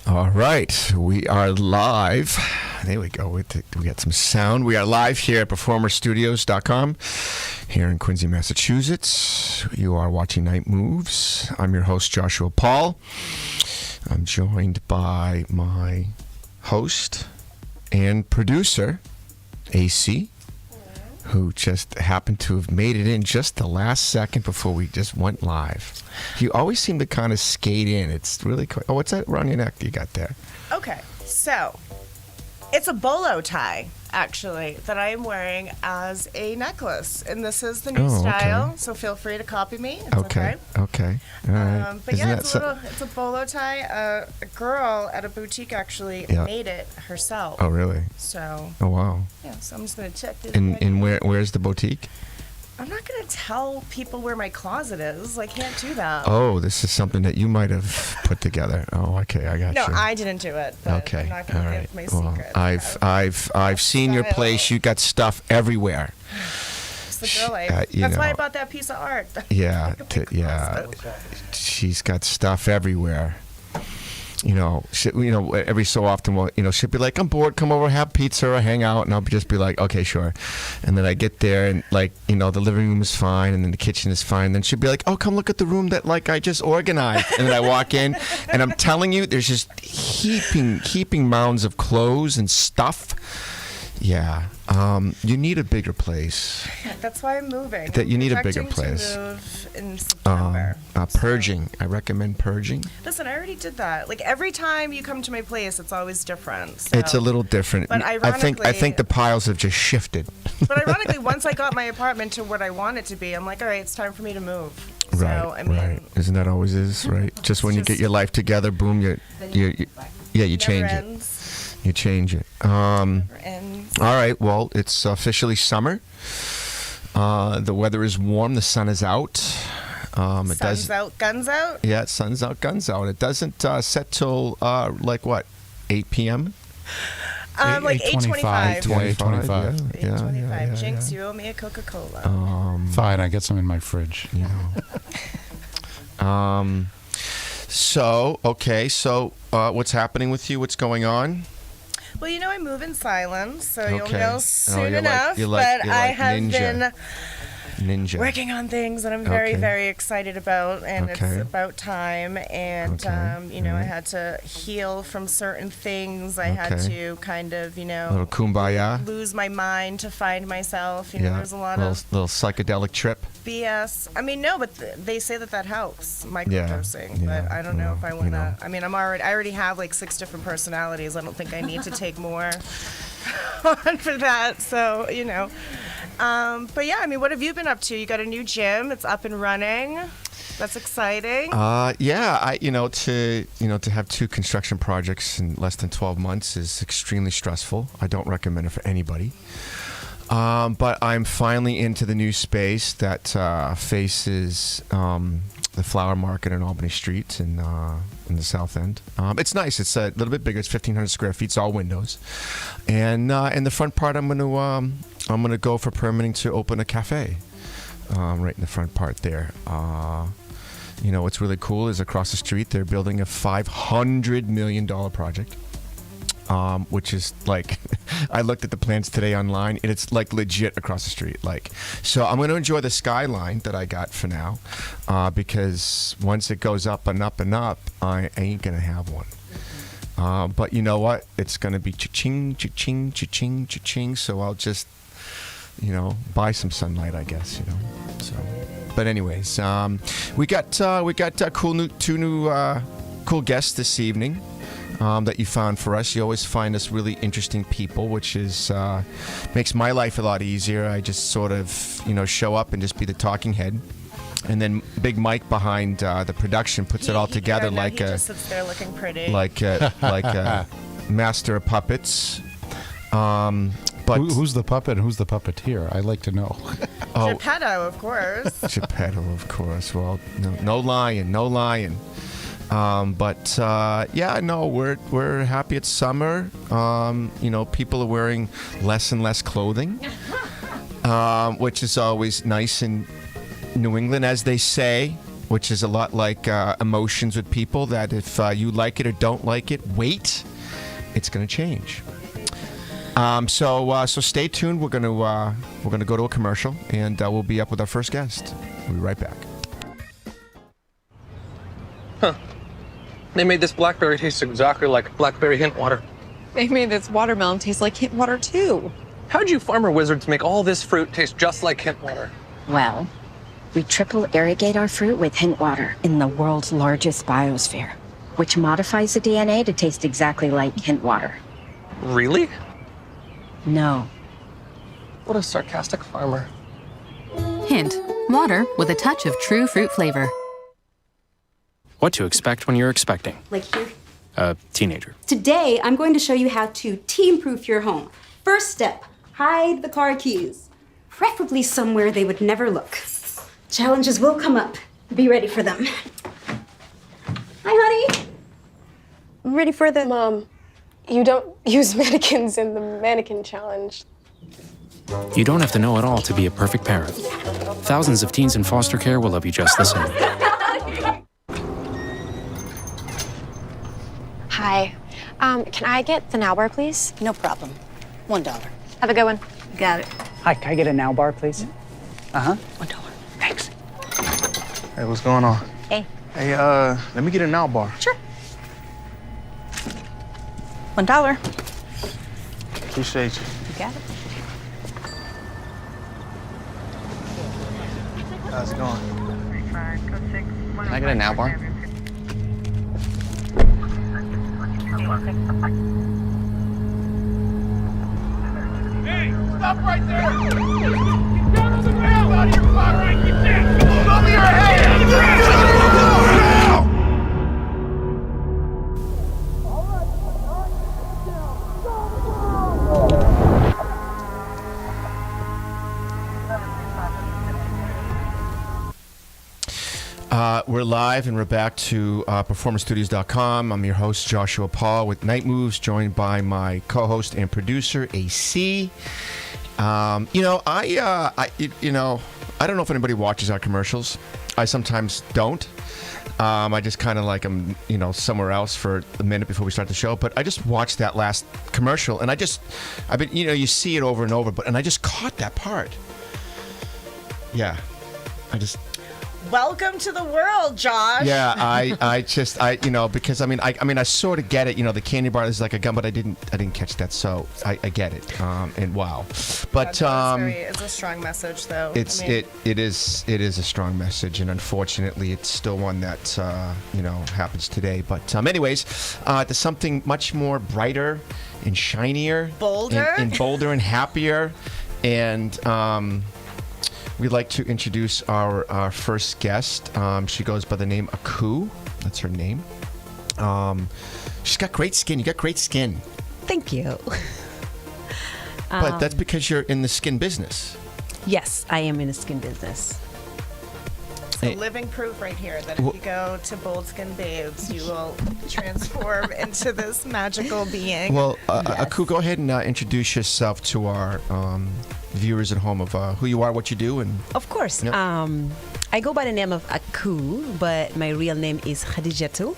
All right, we are live. There we go. We got some sound. We are live here at performerstudios.com here in Quincy, Massachusetts. You are watching Night Moves. I'm your host, Joshua Paul. I'm joined by my host and producer, AC, who just happened to have made it in just the last second before we just went live. You always seem to kind of skate in. It's really cool. Oh, what's that around your neck you got there? Okay, so it's a bolo tie, actually, that I am wearing as a necklace. And this is the new style, so feel free to copy me. It's okay. Okay. All right. But yeah, it's a bolo tie. A girl at a boutique actually made it herself. Oh, really? So. Oh, wow. Yeah, so I'm just going to check this. And where's the boutique? I'm not going to tell people where my closet is. I can't do that. Oh, this is something that you might have put together. Oh, okay, I got you. No, I didn't do it. But okay, I'm not going to give my secret. I've seen your place. You got stuff everywhere. It's the girl That's why I bought that piece of art. Yeah, she's got stuff everywhere. Every so often, she'll be like, I'm bored, come over, have pizza or hang out. And I'll just be like, okay, sure. And then I get there and the living room is fine and then the kitchen is fine. And then she'll be like, oh, come look at the room that I just organized. And then I walk in and I'm telling you, there's just heaping mounds of clothes and stuff. Yeah. You need a bigger place. That's why I'm moving. You need a bigger place. To move in September. Purging. I recommend purging. Listen, I already did that. Every time you come to my place, it's always different. So. It's a little different. But ironically, I think the piles have just shifted. But ironically, once I got my apartment to what I want it to be, I'm like, all right, it's time for me to move. Right. Right. Isn't that always is right? Just when you get your life together, boom, you change it. You change it. All right. Well, it's officially summer. The weather is warm. The sun is out. Sun's out, guns out? Yeah, sun's out, guns out. It doesn't set till, 8 p.m.? 8:25. 8:25. Yeah. Jinx, you owe me a Coca-Cola. Fine, I get some in my fridge. So, what's happening with you? What's going on? Well, I move in silence, so you'll know Oh, soon you're enough. like I have ninja. been working on things that I'm very, very excited about, and it's about time. And I had to heal from certain things. I had to kind of, a little kumbaya, lose my mind to find myself. There's a lot of little psychedelic trip. BS. I mean, no, but they say that helps microdosing. But I don't know if I want to. I mean, I already have 6 different personalities. I don't think I need to take more on for that. So but yeah, I mean, what have you been up to? You got a new gym. It's up and running. That's exciting. To have 2 construction projects in less than 12 months is extremely stressful. I don't recommend it for anybody. But I'm finally into the new space that faces the flower market on Albany Street in the South End. It's nice. It's a little bit bigger. It's 1,500 square feet. It's all windows. And in the front part, I'm gonna go for permitting to open a cafe right in the front part there. What's really cool is across the street they're building a $500 million project. Which is I looked at the plans today online, and it's legit across the street. So I'm going to enjoy the skyline that I got for now, because once it goes up and up and up, I ain't going to have one. But you know what? It's going to be cha-ching, cha-ching, cha-ching, cha-ching. So I'll just, buy some sunlight, I guess. So, but anyways, we got 2 new cool guests this evening. That you found for us. You always find us really interesting people, which is makes my life a lot easier. I just sort of, show up and just be the talking head. And then Big Mike behind the production puts it all together he just sits there looking pretty. like a master of puppets. But who's the puppet and who's the puppeteer? I'd like to know. Geppetto, of course. Geppetto, of course. Well, no lying. We're happy it's summer. People are wearing less and less clothing, which is always nice in New England, as they say. which is a lot like emotions with people, that if you like it or don't like it, wait, it's going to change. So stay tuned. We're going to go to a commercial, and we'll be up with our first guest. We'll be right back. They made this blackberry taste exactly like blackberry hint water. They made this watermelon taste like hint water too. How'd you farmer wizards make all this fruit taste just like hint water? Well, we triple irrigate our fruit with hint water in the world's largest biosphere, which modifies the DNA to taste exactly like hint water. Really? No. What a sarcastic farmer. Hint, water with a touch of true fruit flavor. What to expect when you're expecting Like here. a teenager. Today, I'm going to show you how to teen-proof your home. First step, hide the car keys. Preferably somewhere they would never look. Challenges will come up. Be ready for them. Hi, honey. Ready for the... Mom, you don't use mannequins in the mannequin challenge. You don't have to know it all to be a perfect parent. Thousands of teens in foster care will love you just the same. Hi. Can I get the now bar, please? No problem. $1. Have a good one. Got it. Hi, can I get a now bar, please? $1. Thanks. Hey, what's going on? Hey. Hey, let me get a now bar. Sure. $1. Appreciate you. You got it. How's it going? Can I get a now bar? Hey, stop right there! Get down on the ground! Out of your car right, get down! Over your head! Now! We're live and we're back to performancestudios.com. I'm your host, Joshua Paul, with Night Moves, joined by my co-host and producer, AC. I don't know if anybody watches our commercials. I sometimes don't. I just kind of like am, somewhere else for a minute before we start the show. But I just watched that last commercial, and I've been, you see it over and over, and I just caught that part. Yeah, Welcome to the world, Josh. Yeah, because I sort of get it. The candy bar is like a gum, but I didn't catch that, so I get it. And wow, but it's a strong message, though. It is a strong message, and unfortunately, it's still one that happens today. But anyways, there's something much more brighter and shinier, bolder, and bolder and happier, and. We'd like to introduce our first guest. She goes by the name Aku. That's her name. She's got great skin. You got great skin. Thank you. But that's because you're in the skin business. Yes, I am in the skin business. So living proof right here that if you go to Bold Skin Babes, you will transform into this magical being. Well, Aku, go ahead and introduce yourself to our viewers at home of who you are, what you do, and of course. Yep. I go by the name of Aku, but my real name is Khadijatu.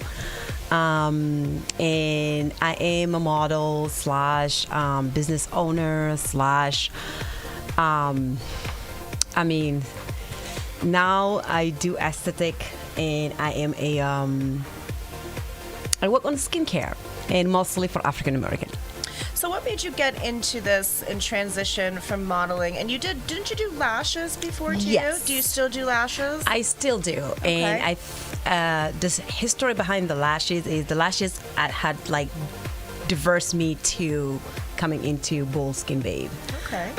And I am a model / business owner / now I do aesthetic, and I am I work on skincare, and mostly for African American. So what made you get into this and transition from modeling? And didn't you do lashes before too? Yes. Do you still do lashes? I still do. Okay. And this history behind the lashes is the lashes had like diverse me to coming into Bold Skin Babe. Okay.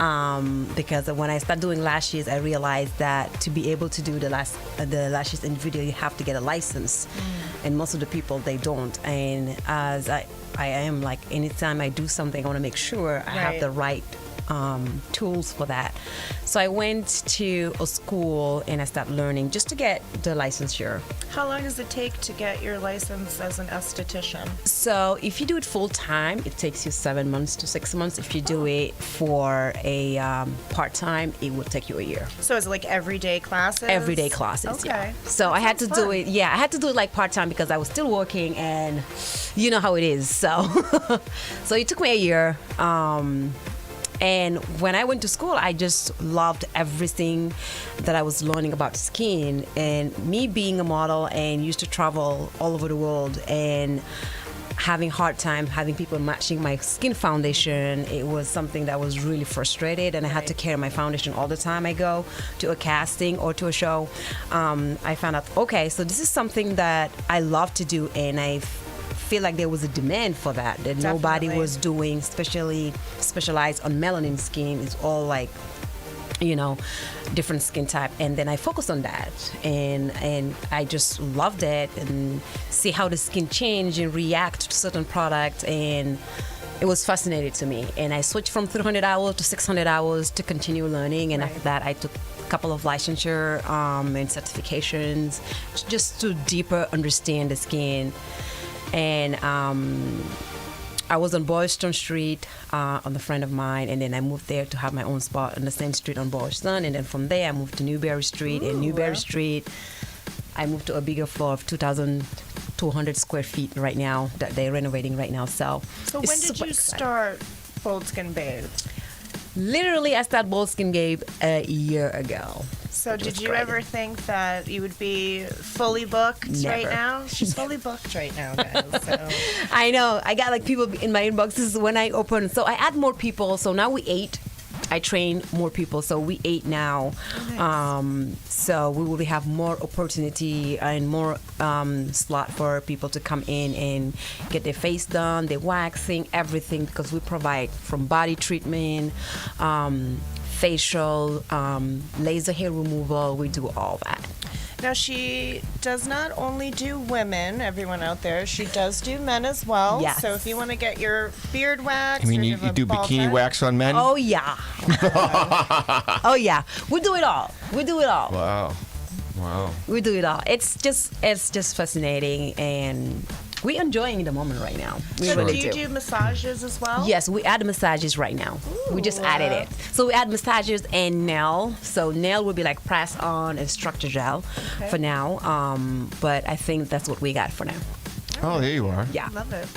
Because when I started doing lashes, I realized that to be able to do the lashes in video, you have to get a license, and most of the people they don't. And as I am like, anytime I do something, I want to make sure I have the right tools for that. So I went to a school and I started learning just to get the licensure. How long does it take to get your license as an esthetician? So if you do it full time, it takes you 7 months to 6 months. If you do it for a part time, it would take you a year. So is it like everyday classes? Everyday classes, yeah. Okay. So I had to sounds do fun. it. Yeah, I had to do it like part time because I was still working, and you know how it is. So, so it took me a year. And when I went to school, I just loved everything that I was learning about skin. And me being a model and used to travel all over the world and having hard time having people matching my skin foundation, it was something that was really frustrated, and I had to carry my foundation all the time I go to a casting or to a show. I found out, okay, so this is something that I love to do, and I feel like there was a demand for that nobody was doing, especially specialized on melanin skin. It's all like, you know, different skin type, and then I focused on that, and I just loved it, and see how the skin change and react to certain products, and it was fascinating to me. And I switched from 300 hours to 600 hours to continue learning, and after that I took a couple of licensure and certifications just to deeper understand the skin. And I was on Boylston Street on a friend of mine, and then I moved there to have my own spot on the same street on Boylston, and then from there I moved to Newberry Street. And Newberry Street, I moved to a bigger floor of 2,200 square feet right now that they're renovating right now. So when did you start Bold Skin Babes? Literally, I started Bold Skin Babe a year ago. So did you ever think that you would be fully booked right Never. now? She's fully booked right now, guys. So. I know. I got like people in my inboxes when I open. So I add more people. So now we 8. I train more people. So we 8 now. So we will have more opportunity and more slot for people to come in and get their face done, their waxing, everything, because we provide from body treatment, facial, laser hair removal. We do all that. Now, she does not only do women, everyone out there, she does do men as well. Yes. So if you want to get your beard waxed, I mean, or you have a do bald bikini head- wax on men? Oh, yeah. Oh, yeah. We do it all. We do it all. Wow. Wow. We do it all. It's just fascinating, and we're enjoying the moment right now. We So really do you do massages as well? Yes, we add massages right now. We just added it. So we add massages and nail. So nail will be like press on and structure gel for now. But I think that's what we got for now. Oh, there you are. Yeah. Love it.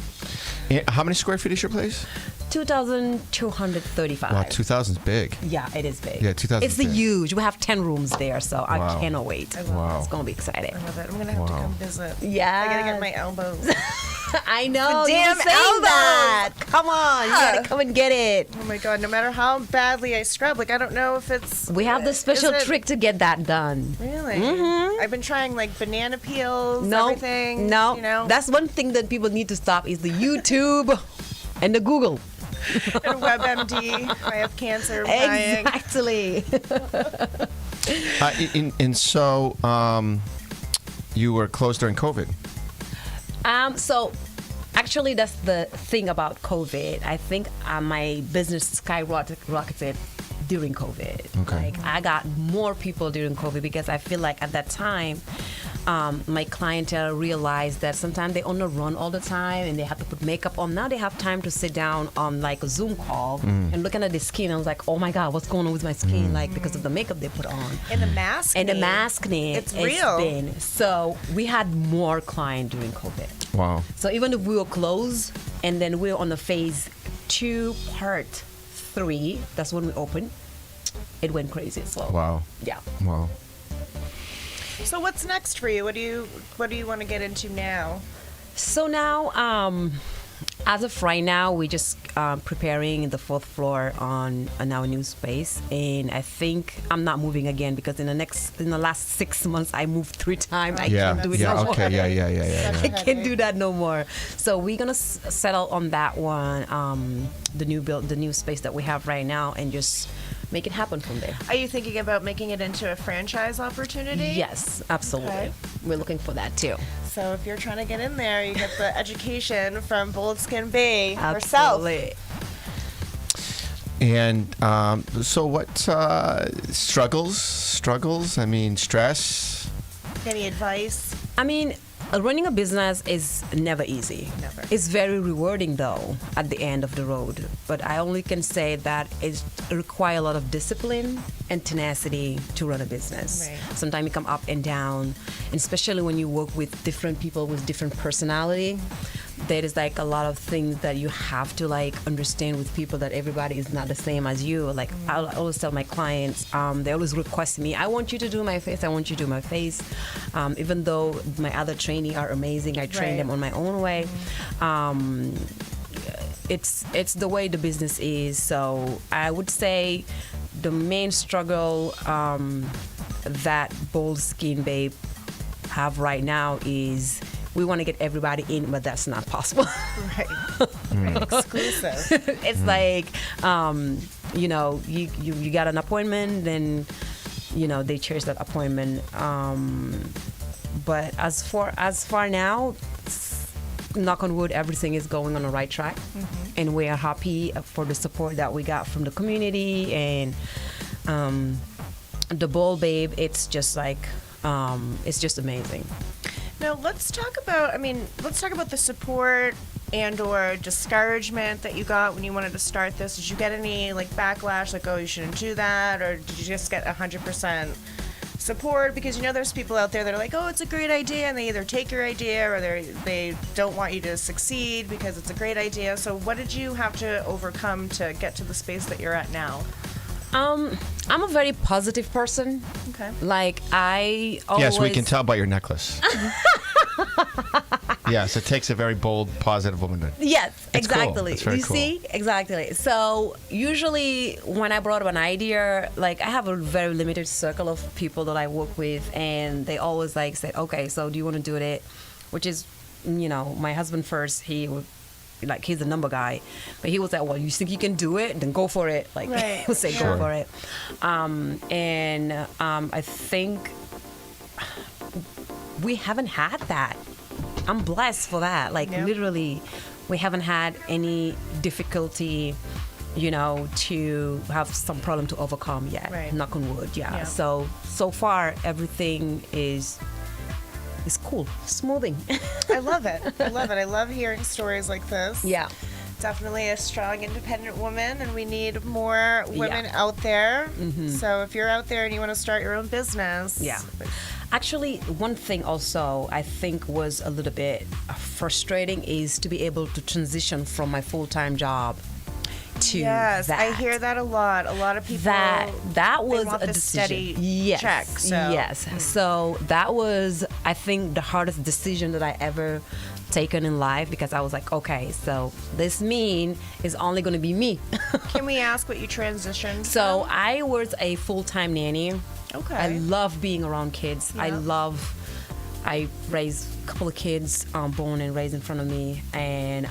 How many square feet is your place? 2,235. Wow, 2000's big. Yeah, it is big. Yeah, 2000's It's big. huge. We have 10 rooms there, so Wow. I cannot wait. Wow. It's going to be exciting. I love it. I'm going to have to come visit. Yeah. I got to get my elbows. I know. The you damn were saying elbows. that. Come on. You got to come and get it. Oh my God, no matter how badly I scrub, like I don't know if it's... We have the special is it- trick to get that done. Really? Mhm. I've been trying like banana peels, No, everything. no. You know? That's one thing that people need to stop is the YouTube and the Google. And WebMD. I have cancer. I'm dying. Exactly. And so you were closed during COVID. So actually, that's the thing about COVID. I think my business skyrocketed during COVID. Okay. Like I got more people during COVID because I feel like at that time, my clientele realized that sometimes they on the run all the time and they have to put makeup on. Now they have time to sit down on like a Zoom call and looking at the skin. I was like, oh my God, what's going on with my skin? Like because of the makeup they put on. And the mask. And the maskne. It's real. So we had more clients during COVID. Wow. So even if we were closed and then we were on the phase 2, part 3, that's when we opened, it went crazy. So Wow. yeah. Wow. So what's next for you? What do you want to get into now? So now, as of right now, we're just preparing the 4th floor on our new space, and I think I'm not moving again because in the last 6 months I moved 3 times. I can't do it no more. Okay. Yeah. I can't do that no more. So we're gonna settle on that one, the new space that we have right now, and just make it happen from there. Are you thinking about making it into a franchise opportunity? Yes, absolutely. Okay. We're looking for that too. So if you're trying to get in there, you get the education from Bold Skin Bay herself. Absolutely. And so what struggles? I mean, stress? Any advice? I mean, running a business is never easy. Never. It's very rewarding though at the end of the road. But I only can say that it requires a lot of discipline and tenacity to run a business. Right. Sometimes you come up and down, and especially when you work with different people with different personality. There is like a lot of things that you have to like understand with people, that everybody is not the same as you. Like I always tell my clients, they always request me, I want you to do my face, I want you to do my face. Even though my other trainees are amazing, I train them on my own way. It's the way the business is. So I would say the main struggle that Bold Skin Babe have right now is we want to get everybody in, but that's not possible. Right. Exclusive. It's like, you know, you got an appointment, then, you know, they change that appointment. But as far now, knock on wood, everything is going on the right track. And we are happy for the support that we got from the community. And the Bold Babe, it's just like, it's just amazing. Now let's talk about the support and or discouragement that you got when you wanted to start this. Did you get any like backlash, like, oh, you shouldn't do that, or did you just get 100% support? Because you know there's people out there that are like, oh, it's a great idea, and they either take your idea or they don't want you to succeed because it's a great idea. So what did you have to overcome to get to the space that you're at now? I'm a very positive person. Okay. Like I always. Yes, we can tell by your necklace. Yes, it takes a very bold, positive woman to. Yes, It's cool. exactly. It's very You cool. see? Exactly. So usually when I brought up an idea, like I have a very limited circle of people that I work with, and they always like said, okay, so do you want to do it? Which is, you know, my husband first, he would, like, he's a number guy, but he was like, well, you think you can do it? Then go for it. Like, Right. he would say, Sure. go for it. I think we haven't had that. I'm blessed for that. Like, Yeah. literally, we haven't had any difficulty, you know, to have some problem to overcome yet. Right. Knock on wood, yeah. Yeah. So far, everything is cool, smoothing. I love it. I love it. I love hearing stories like this. Yeah. Definitely a strong, independent woman, and we need more women out there. So if you're out there and you want to start your own business, Yeah. Actually, one thing also I think was a little bit frustrating is to be able to transition from my full-time job to yes, that. I hear that a lot. A lot of people that they was want a the decision. steady Yes, check. So. yes. So that was, I think, the hardest decision that I ever taken in life, because I was like, okay, so this is only going to be me. Can we ask what you transitioned? So from? I was a full-time nanny. Okay. I love being around kids. Yeah. I raised a couple of kids born and raised in front of me, and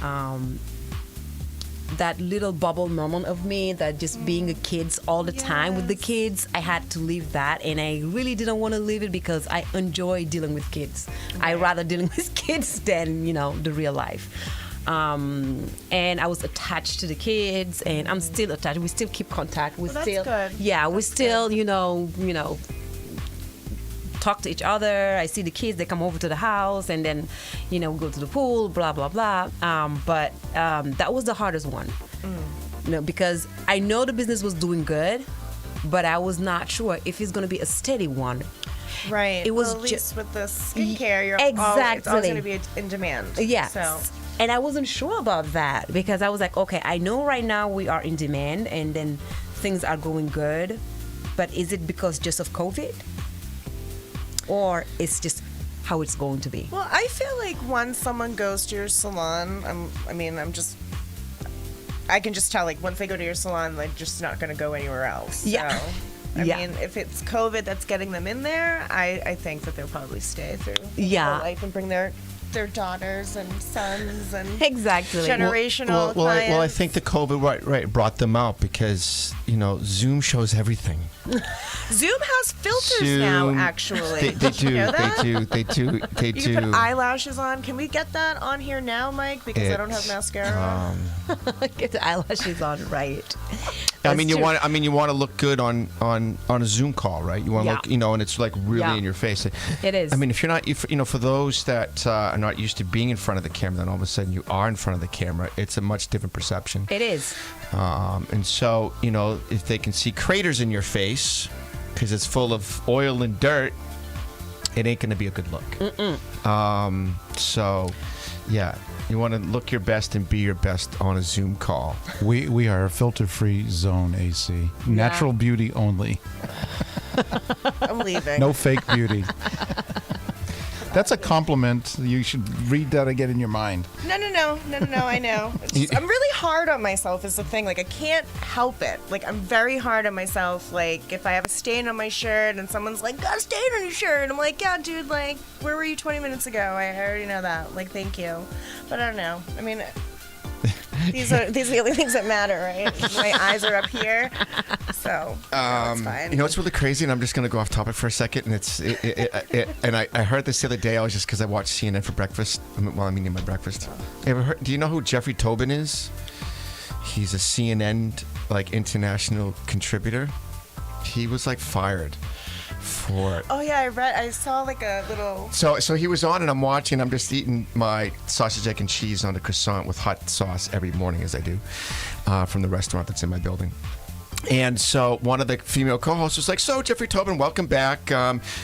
that little bubble moment of me, that just being a kids all the time with the kids, I had to leave that, and I really didn't want to leave it because I enjoy dealing with kids. I rather dealing with kids than, you know, the real life. And I was attached to the kids, and I'm still attached. We still keep contact. We Well, that's still, good. yeah, we That's still, good. you know, talk to each other. I see the kids; they come over to the house, and then, you know, we go to the pool, blah blah blah. But that was the hardest one, you know, because I know the business was doing good, but I was not sure if it's going to be a steady one. Right. It was well, at least just with the skincare, you're it's exactly always going to be in demand. Yes. So. And I wasn't sure about that, because I was like, okay, I know right now we are in demand and then things are going good, but is it because just of COVID? Or it's just how it's going to be? Well, I feel like once someone goes to your salon, I can just tell, like, once they go to your salon, they're just not going to go anywhere else. Yeah. So, I mean, if it's COVID that's getting them in there, I think that they'll probably stay through the whole life and bring their daughters and sons and exactly generational Well, I clients. think the COVID brought them out because, you know, Zoom shows everything. Zoom has filters now, Zoom- actually. They do. You know that? They You do. can put eyelashes on. Can we get that on here now, Mike? Because I don't have It's, mascara on. Get the eyelashes on right. I mean, you true. want to look good on a Zoom call, right? You want to Yeah. look, and it's like really Yeah. in your face. It is. I mean, if you're not, for those that are not used to being in front of the camera, then all of a sudden you are in front of the camera. It's a much different perception. It is. And so, if they can see craters in your face because it's full of oil and dirt, it ain't going to be a good look. So, yeah, you want to look your best and be your best on a Zoom call. We are a filter-free zone, AC. Natural beauty only. I'm leaving. No fake beauty. That's a compliment. You should read that again in your mind. No, I know. It's just, I'm really hard on myself is the thing. Like, I can't help it. Like, I'm very hard on myself. Like, if I have a stain on my shirt and someone's like, got a stain on your shirt. I'm like, yeah, dude, like, where were you 20 minutes ago? I already know that. Like, thank you. But I don't know. I mean, these are the only things that matter, right? My eyes are up here. So, it's fine. You know what's really crazy, and I'm just going to go off topic for a second, and and I heard this the other day. I was just because I watched CNN for breakfast while I'm eating my breakfast. Do you know who Jeffrey Tobin is? He's a CNN international contributor. He was fired for. Oh yeah, I saw like a little. So he was on, and I'm watching. I'm just eating my sausage, egg, and cheese on a croissant with hot sauce every morning, as I do, from the restaurant that's in my building. And so one of the female co-hosts was like, "So Jeffrey Tobin, welcome back.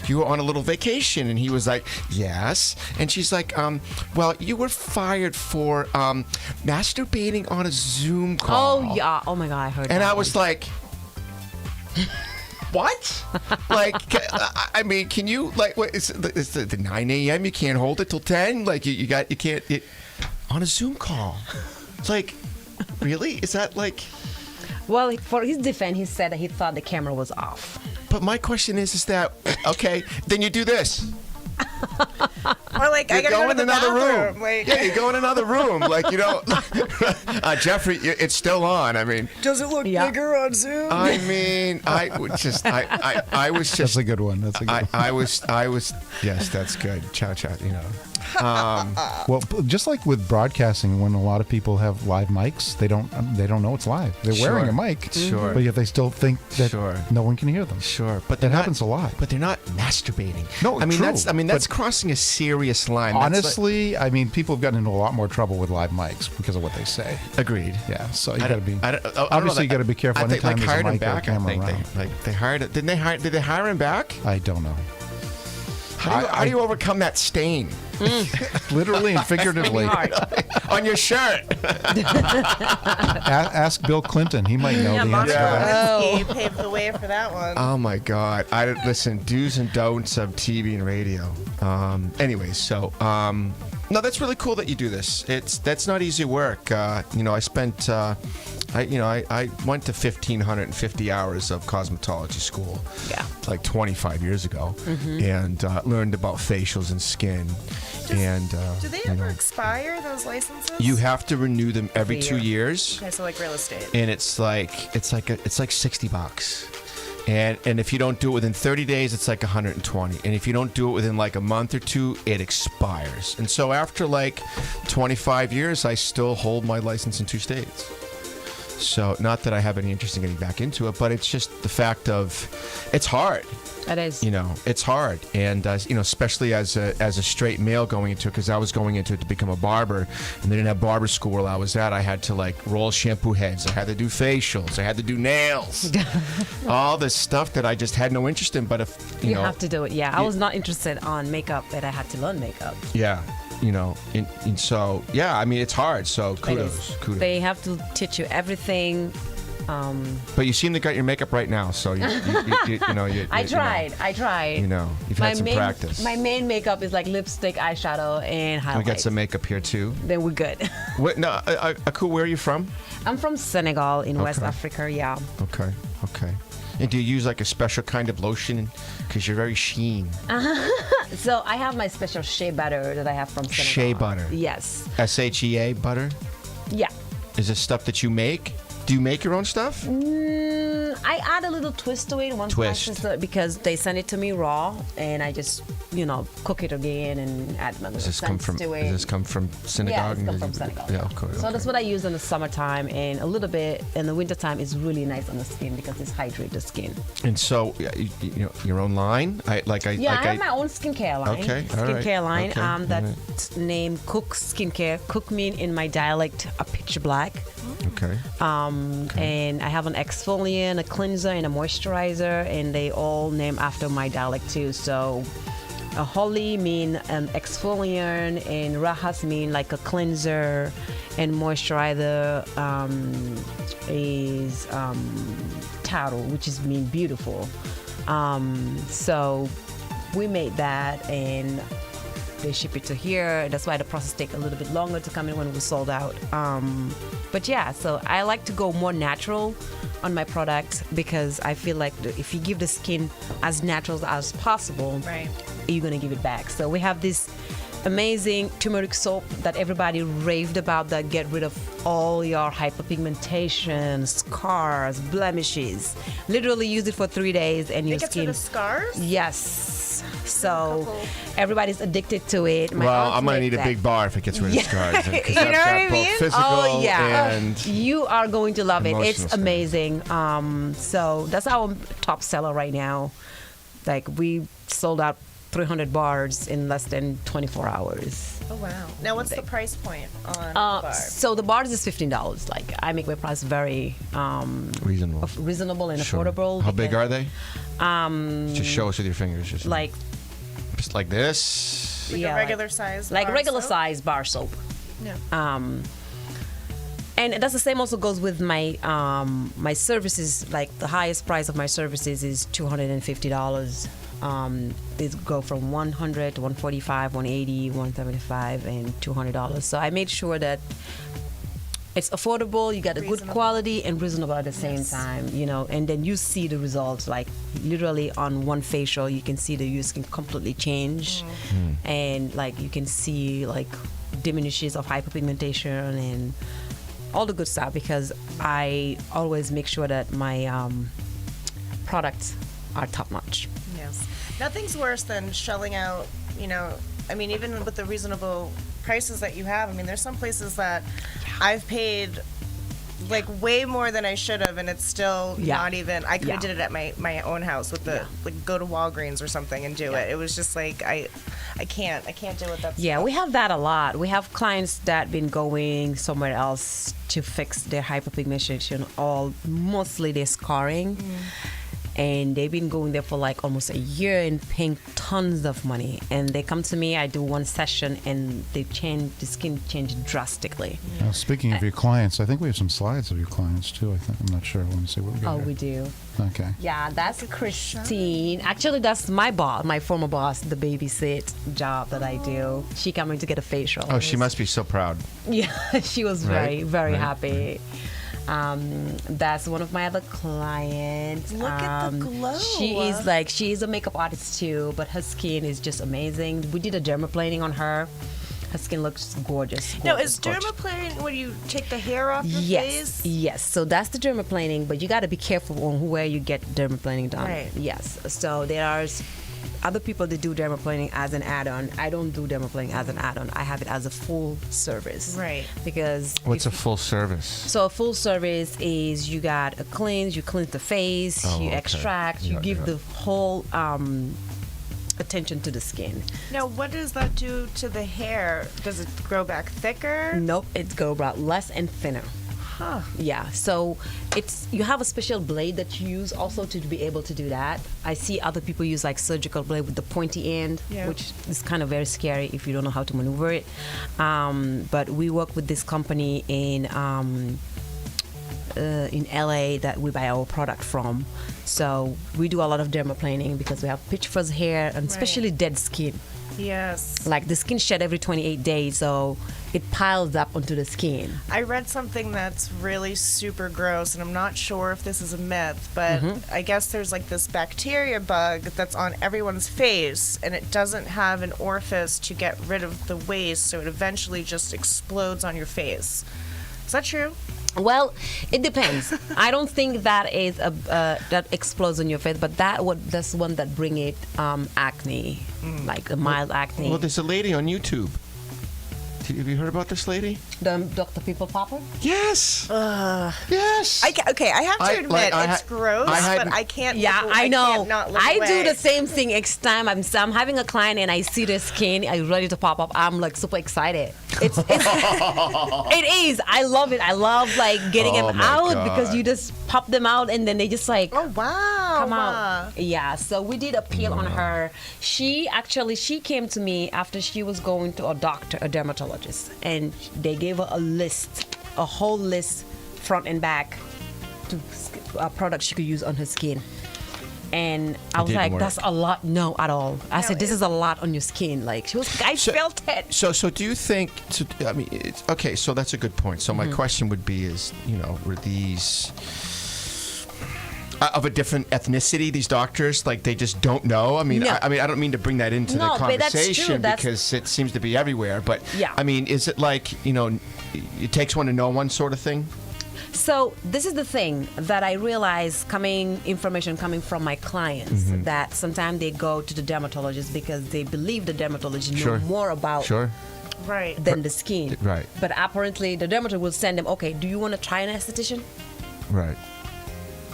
You were on a little vacation," and he was like, "Yes." And she's like, "Well, you were fired for masturbating on a Zoom call." Oh yeah. Oh my God, I heard. And that I was like, what? I mean, can you what? It's the 9 a.m. You can't hold it till 10. Like you can't on a Zoom call. It's like, really? Is that like? Well, for his defense, he said that he thought the camera was off. But my question is that okay? Then you do this. Or like, you I gotta go go to in the another bathroom. room. Like, Yeah, you go in another room. Jeffrey, it's still on. I mean, does it look bigger on Zoom? I mean, I was just. That's a good one. That's a good one. I was. Yes, that's good. Chow. Well, just like with broadcasting, when a lot of people have live mics, they don't know it's live. They're wearing a mic, Sure. but yet they still think that no one can hear them. Sure, but that happens a lot. But they're not masturbating. No, I mean true. that's crossing a serious line. Honestly, I mean, people have gotten into a lot more trouble with live mics because of what they say. Agreed. Yeah, so you got to be. I don't know Obviously, you that- got to be careful I think anytime hired there's a him mic or a back. camera I think around. they hired. Did they hire him back? I don't know. How do you overcome that stain? Literally and figuratively. On your shirt. Ask Bill Clinton. He might know the answer to that. He paved the way for that one. Oh my God! Listen, do's and don'ts of TV and radio. Anyways, so no, that's really cool that you do this. That's not easy work. I spent. I went to 1,550 hours of cosmetology school. Yeah. Like 25 years ago, and learned about facials and skin. Do they ever expire, those licenses? You have to renew them every 2 years. Okay, so like real estate. And it's like $60. And if you don't do it within 30 days, it's like 120. And if you don't do it within like a month or two, it expires. And so after like 25 years, I still hold my license in 2 states. So not that I have any interest in getting back into it, but it's just the fact of it's hard. It is. It's hard, and especially as a straight male going into it, because I was going into it to become a barber, and they didn't have barber school where I was at. I had to roll shampoo heads. I had to do facials. I had to do nails. All this stuff that I just had no interest in. But if you have to do it, yeah. I was not interested on makeup, but I had to learn makeup. Yeah. And so yeah, I mean it's hard. So kudos. They have to teach you everything. But you seem to got your makeup right now, so you I tried. You've had some practice. My main makeup is like lipstick, eyeshadow, and highlights. We got some makeup here too. Then we're good. Cool. Where are you from? I'm from Senegal in West Africa. Yeah. Okay. And do you use like a special kind of lotion? Because you're very sheen. So I have my special shea butter that I have from Senegal. Shea butter. Yes. SHEA butter. Yeah. Is this stuff that you make? Do you make your own stuff? I add a little twist to it once because they send it to me raw, and I just cook it again and add my little scents to it. Does this come from synagogue? Yeah, it's come from synagogue. Yeah, okay. So that's what I use in the summertime, and a little bit in the wintertime is really nice on the skin because it's hydrate the skin. And so, your own line? I have my own skincare line. Okay, all right. Skincare line. Okay, That's named Cook Skincare. Cook mean in my dialect a pitch black. Okay. And I have an exfoliant, a cleanser, and a moisturizer, and they all name after my dialect too. So, a Holly mean an exfoliant, and Rahas mean like a cleanser, and moisturizer is Taro, which is mean beautiful. So we made that, and they ship it to here. That's why the process take a little bit longer to come in when we sold out. But yeah, so I like to go more natural on my product because I feel like if you give the skin as natural as possible, right, you're gonna give it back. So we have this amazing turmeric soap that everybody raved about that get rid of all your hyperpigmentation, scars, blemishes. Literally use it for 3 days and your gets skin. rid of scars? Yes. So everybody's addicted to it. Well, I'm gonna need a big bar if it gets rid of scars. You know what I mean? Physical and you are going to love it. emotional It's stuff. amazing. So that's our top seller right now. Like we sold out 300 bars in less than 24 hours. Oh wow! Now what's the price point on the bar? So the bars is $15. Like I make my price very reasonable and affordable. How big are they? Just show us with your fingers. Just like this. Like a regular size. Like bar regular soap? size bar soap. Yeah. And that's the same also goes with my my services. Like the highest price of my services is $250. They go from $100 to $145, $180, $175, and $200. So I made sure that it's affordable. You got a good quality and reasonable at the same time. And then you see the results. Like literally on one facial, you can see your skin completely change, and like you can see like diminishes of hyperpigmentation and all the good stuff because I always make sure that my products are top notch. Yes. Nothing's worse than shelling out, I mean, even with the reasonable prices that you have, I mean, there's some places that I've paid like way more than I should have, and it's still not even, I could have did it at my own house with the, like go to Walgreens or something and do it. It was just like, I can't do it. That's we have that a lot. We have clients that been going somewhere else to fix their hyperpigmentation, mostly their scarring. And they've been going there for like almost a year and paying tons of money. And they come to me, I do one session, and the skin changed drastically. Now, speaking of your clients, I think we have some slides of your clients too. I'm not sure. Let me see what we got. We do. Okay. Yeah, that's Christine. Actually, that's my boss, my former boss, the babysit job that I do. She came in to get a facial. Oh, she must be so proud. Yeah, she was very happy. That's one of my other clients. Look at the glow. She's a makeup artist too, but her skin is just amazing. We did a dermaplaning on her. Her skin looks gorgeous. Now, is dermaplaning when you take the hair off your face? Yes. So that's the dermaplaning, but you got to be careful on where you get dermaplaning done. Right. Yes. So there are other people that do dermaplaning as an add-on. I don't do dermaplaning as an add-on. I have it as a full service. Right. Because what's a full service? So a full service is you got a cleanse, you cleanse the face, you extract, you give the whole attention to the skin. Now, what does that do to the hair? Does it grow back thicker? Nope, it grows back less and thinner. Huh. Yeah, so you have a special blade that you use also to be able to do that. I see other people use like surgical blade with the pointy end, which is kind of very scary if you don't know how to maneuver it. But we work with this company in LA that we buy our product from. So we do a lot of dermaplaning because we have pitch fuzz hair and especially dead skin. Yes. Like the skin shed every 28 days, so it piles up onto the skin. I read something that's really super gross, and I'm not sure if this is a myth, but I guess there's like this bacteria bug that's on everyone's face, and it doesn't have an orifice to get rid of the waste, so it eventually just explodes on your face. Is that true? Well, it depends. I don't think that is that explodes on your face, but that's one that bring it acne, like a mild acne. Well, there's a lady on YouTube. Have you heard about this lady? The Dr. People Popper? Yes. Yes. Okay, I have to admit, it's gross, but I can't. Yeah, look, I know. Can't not look I away. do the same thing each time. I'm having a client and I see their skin, I'm ready to pop up. I'm like super excited. It's it is. I love it. I love like getting them out because you just pop them out and then they just like wow come out. Yeah. So we did a peel on her. She came to me after she was going to a doctor, a dermatologist, and they gave her a whole list, front and back, to products she could use on her skin. And I was like, that's a lot. No, at all. I said, this is a lot on your skin. Like, I felt it. So do you think, I mean, okay, so that's a good point. So my question would be is, were these of a different ethnicity, these doctors, like they just don't know? I mean, No. I don't mean to bring that into the but that's true. conversation because it seems to be everywhere. But, Yeah. I mean, is it like, it takes one to know one sort of thing? So this is the thing that I realize information coming from my clients that sometimes they go to the dermatologist because they believe the dermatologist know more about than the skin. Right. But apparently the dermatologist will send them, okay, do you want to try an esthetician? Right.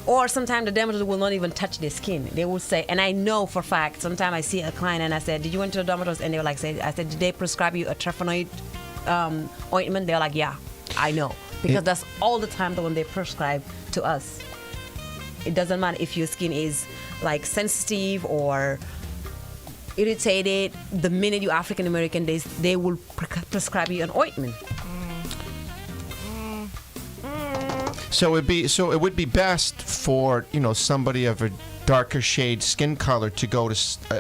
Or sometimes the dermatologist will not even touch their skin. They will say, and I know for a fact, sometimes I see a client and I said, did you went to the dermatologist? And they were like, I said, did they prescribe you a terpenoid ointment? They're like, yeah, I know. Because that's all the time the one they prescribe to us. It doesn't matter if your skin is like sensitive or irritated. The minute you're African American, they will prescribe you an ointment. So it would be best for somebody of a darker shade skin color to go to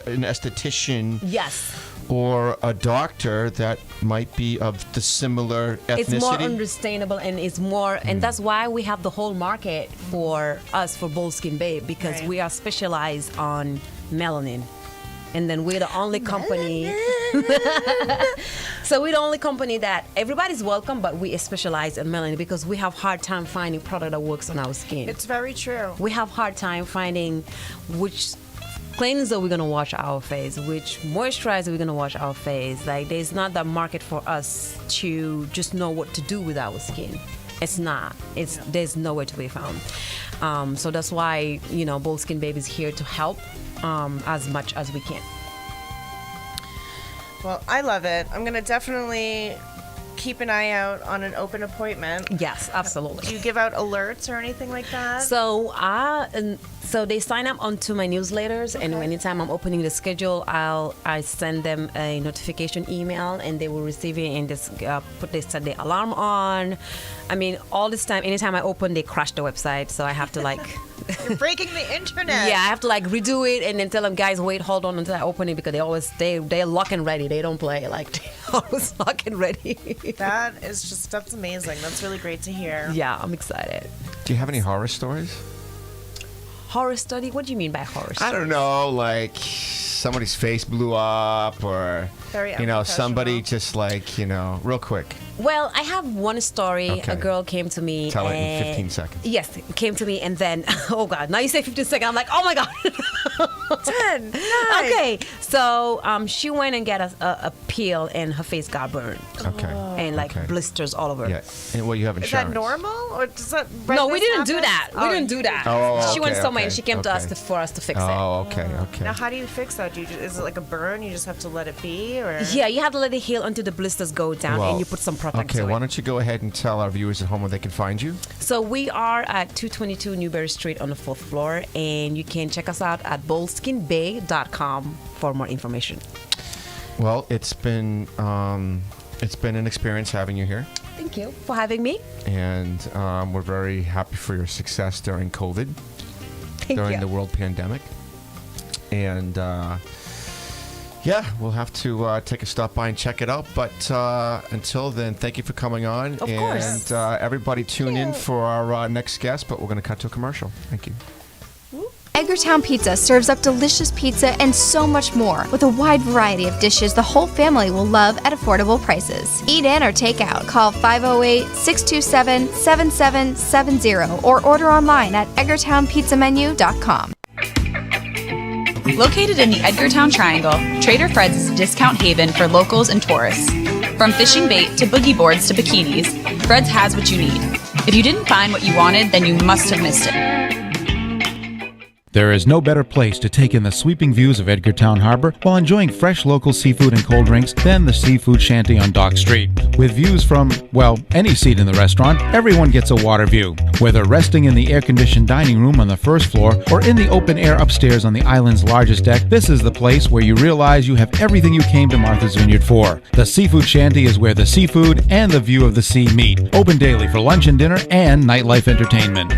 an esthetician. Yes. Or a doctor that might be of the similar ethnicity. It's more understandable and it's more, and that's why we have the whole market for us for Bold Skin Babe, because we are specialized on melanin. And then we're the only company. So we're the only company that everybody's welcome, but we specialize in melanin because we have hard time finding product that works on our skin. It's very true. We have hard time finding which cleanser we're gonna wash our face, which moisturizer we're gonna wash our face. Like there's not that market for us to just know what to do with our skin. It's not. There's nowhere to be found. So that's why Bold Skin Babe is here to help as much as we can. Well, I love it. I'm gonna definitely keep an eye out on an open appointment. Yes, absolutely. Do you give out alerts or anything like that? So they sign up onto my newsletters, and anytime I'm opening the schedule, I send them a notification email, and they will receive it and just they set the alarm on. I mean, all this time, anytime I open, they crash the website, so I have to like. You're breaking the internet. Yeah, I have to like redo it and then tell them, guys, wait, hold on until I open it, because they're lock and ready. They don't play. Like they always lock and ready. That's amazing. That's really great to hear. Yeah, I'm excited. Do you have any horror stories? Horror study? What do you mean by horror study? I don't know, like somebody's face blew up, or Very somebody just like real quick. Well, I have one story. Okay. A girl came to me. Tell it in 15 seconds. Yes, came to me, and then, oh God, now you say 15 seconds. I'm like, oh my God. 10, 9. Okay, so she went and got a peel, and her face got burned. Okay. And like blisters all over. Yeah. And you have Is insurance. that normal, or does that? No, we didn't happen? do that. We didn't do that. Oh, She went okay, somewhere and okay, she came to us okay. for us to fix it. Oh, okay, okay. Now, how do you fix that? Is it like a burn? You just have to let it be, or? Yeah, you have to let it heal until the blisters go down, and you put some product Okay, to why it. don't you go ahead and tell our viewers at home where they can find you? So we are at 222 Newberry Street on the 4th floor, and you can check us out at boldskinbay.com for more information. Well, it's been an experience having you here. Thank you for having me. And we're very happy for your success during COVID, Thank the world pandemic. And we'll have to take a stop by and check it out. But until then, thank you for coming on. Of course. And everybody tune in for our next guest, but we're going to cut to a commercial. Thank you. Edgartown Pizza serves up delicious pizza and so much more with a wide variety of dishes the whole family will love at affordable prices. Eat in or take out. Call 508-627-7770 or order online at EdgartownPizzaMenu.com. Located in the Edgartown Triangle, Trader Fred's is a discount haven for locals and tourists. From fishing bait to boogie boards to bikinis, Fred's has what you need. If you didn't find what you wanted, then you must have missed it. There is no better place to take in the sweeping views of Edgartown Harbor while enjoying fresh local seafood and cold drinks than the Seafood Shanty on Dock Street. With views from, well, any seat in the restaurant, everyone gets a water view. Whether resting in the air-conditioned dining room on the first floor or in the open air upstairs on the island's largest deck, this is the place where you realize you have everything you came to Martha's Vineyard for. The Seafood Shanty is where the seafood and the view of the sea meet. Open daily for lunch and dinner and nightlife entertainment.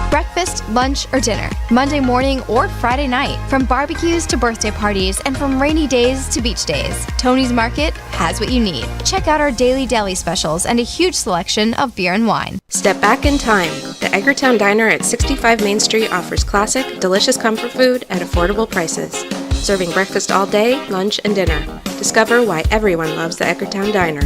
Breakfast, lunch, or dinner, Monday morning or Friday night. From barbecues to birthday parties and from rainy days to beach days, Tony's Market has what you need. Check out our daily deli specials and a huge selection of beer and wine. Step back in time. The Edgartown Diner at 65 Main Street offers classic, delicious comfort food at affordable prices. Serving breakfast all day, lunch, and dinner. Discover why everyone loves the Edgartown Diner.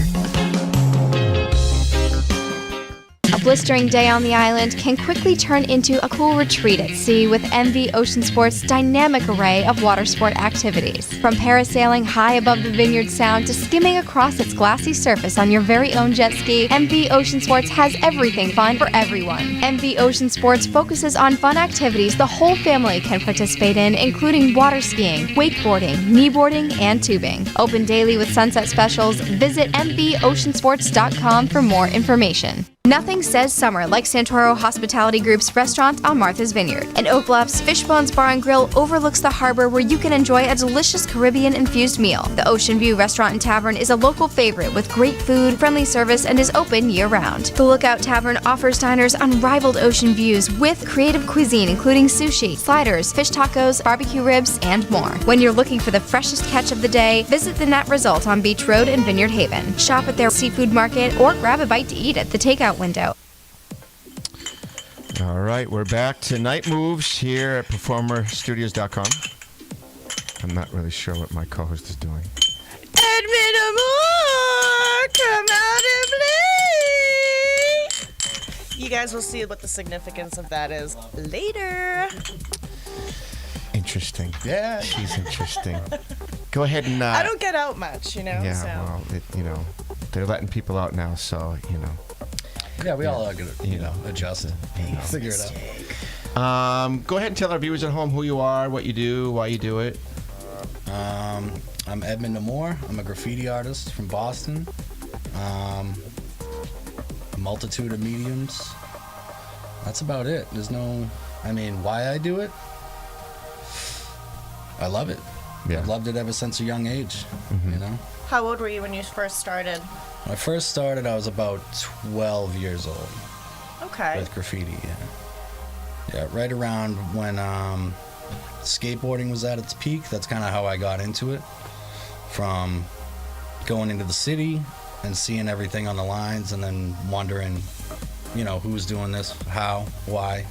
A blistering day on the island can quickly turn into a cool retreat at sea with MV Ocean Sports' dynamic array of water sport activities. From parasailing high above the Vineyard Sound to skimming across its glassy surface on your very own jet ski, MV Ocean Sports has everything fun for everyone. MV Ocean Sports focuses on fun activities the whole family can participate in, including water skiing, wakeboarding, kneeboarding, and tubing. Open daily with sunset specials. Visit mvoceansports.com for more information. Nothing says summer like Santoro Hospitality Group's restaurant on Martha's Vineyard. And Oak Bluff's Fishbones Bar and Grill overlooks the harbor where you can enjoy a delicious Caribbean-infused meal. The Ocean View Restaurant and Tavern is a local favorite with great food, friendly service, and is open year-round. The Lookout Tavern offers diners unrivaled ocean views with creative cuisine including sushi, sliders, fish tacos, barbecue ribs, and more. When you're looking for the freshest catch of the day, visit the Net Result on Beach Road in Vineyard Haven. Shop at their seafood market or grab a bite to eat at the takeout window. All right, we're back to Night Moves here at PerformerStudios.com. I'm not really sure what my co-host is doing. Edmund Amore, come out and play. You guys will see what the significance of that is later. Interesting. Yeah, she's interesting. Go ahead and. I don't get out much, you know. Yeah, so. well, they're letting people out now, so Yeah, we all are gonna, adjust. Figure it out. Go ahead and tell our viewers at home who you are, what you do, why you do it. I'm Edmund Amore. I'm a graffiti artist from Boston. A multitude of mediums. That's about it. There's no, why I do it? I love it. Yeah. I've loved it ever since a young age, How old were you when you first started? When I first started, I was about 12 years old. Okay. With graffiti, yeah. Yeah, right around when skateboarding was at its peak. That's kind of how I got into it. From going into the city and seeing everything on the lines and then wondering, who's doing this, how, why,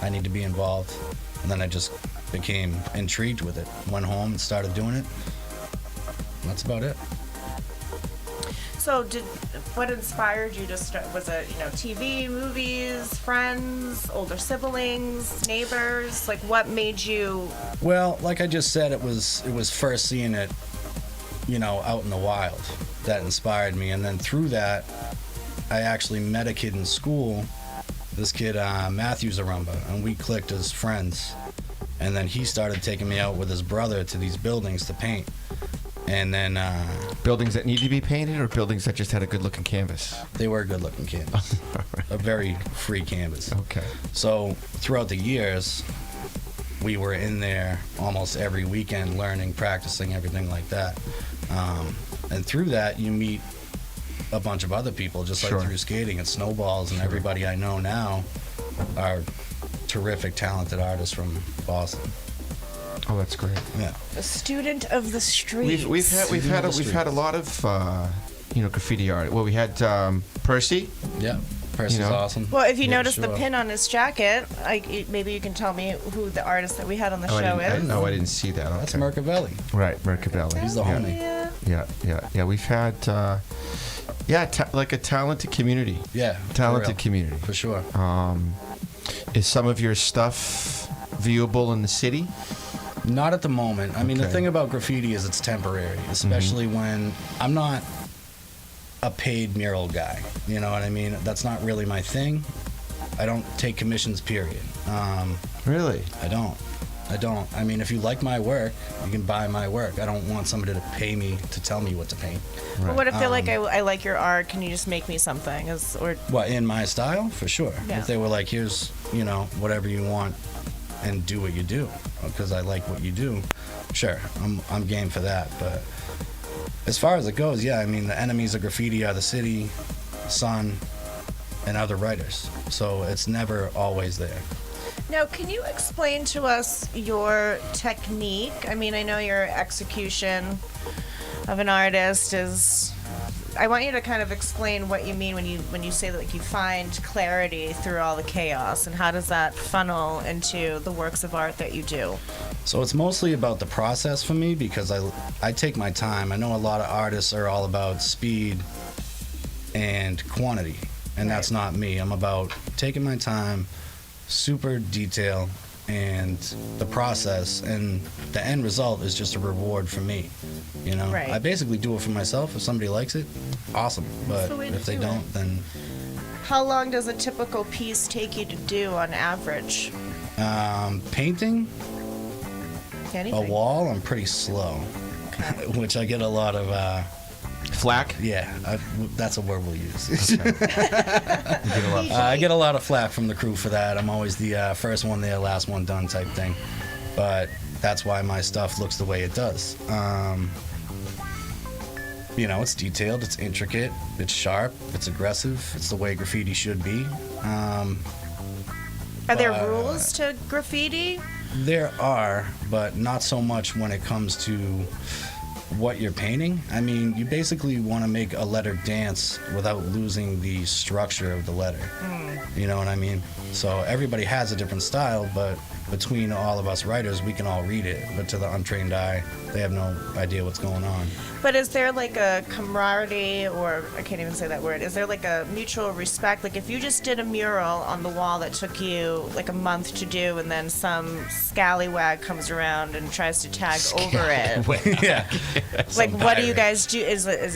I need to be involved. And then I just became intrigued with it. Went home and started doing it. And that's about it. So, what inspired you to start? Was it TV, movies, friends, older siblings, neighbors? Like, what made you? Well, like I just said, it was first seeing it, out in the wild that inspired me, and then through that, I actually met a kid in school. This kid, Matthew Zarumba, and we clicked as friends. And then he started taking me out with his brother to these buildings to paint. And then buildings that need to be painted, or buildings that just had a good-looking canvas? They were a good-looking canvas, a very free canvas. Okay. So throughout the years, we were in there almost every weekend, learning, practicing, everything like that. And through that, you meet a bunch of other people, just like through skating and snowballs, and everybody I know now are terrific, talented artists from Boston. Oh, that's great. Yeah. A student of the streets. We've had a lot of graffiti art. Well, we had Percy. Yeah. Person's awesome. Well, if you Yeah, notice sure. the pin on his jacket, maybe you can tell me who the artist that we had on the show is. I didn't see that. That's Okay. Mercavelli. Right, Mercavelli. He's the homie. Yeah. We've had, like a talented community. Yeah, talented for real. community For sure. Is some of your stuff viewable in the city? Not at the moment. I mean, the Okay. thing about graffiti is it's temporary, especially when I'm not a paid mural guy. You know what I mean? That's not really my thing. I don't take commissions, period. Really? I don't. I mean, if you like my work, you can buy my work. I don't want somebody to pay me to tell me what to paint. But what if they're like, I like your art, can you just make me something? What, in my style? For sure. Yeah. If they were like, here's, whatever you want and do what you do, because I like what you do, sure, I'm game for that. But as far as it goes, yeah, I mean, the enemies of graffiti are the city, Sun, and other writers. So it's never always there. Now, can you explain to us your technique? I mean, I know your execution of an artist is. I want you to kind of explain what you mean when you say that, like, you find clarity through all the chaos, and how does that funnel into the works of art that you do? So it's mostly about the process for me, because I take my time. I know a lot of artists are all about speed and quantity, and that's not me. I'm about taking my time, super detail, and the process, and the end result is just a reward for me. Right. I basically do it for myself. If somebody likes it, awesome. But the way to if they do don't, it. then How long does a typical piece take you to do on average? painting Anything. a wall, I'm pretty slow, which I get a lot of flack. Yeah, that's a word we'll use. I get a lot of flack from the crew for that. I'm always the first one there, last one done type thing. But that's why my stuff looks the way it does. It's detailed, it's intricate, it's sharp, it's aggressive. It's the way graffiti should be. Are there rules to graffiti? There are, but not so much when it comes to what you're painting. I mean, you basically want to make a letter dance without losing the structure of the letter. You know what I mean? So everybody has a different style, but between all of us writers, we can all read it. But to the untrained eye, they have no idea what's going on. But is there like a camaraderie, or I can't even say that word, is there like a mutual respect? Like if you just did a mural on the wall that took you like a month to do, and then some scallywag comes around and tries to tag over it. Yeah. Like what do you guys do?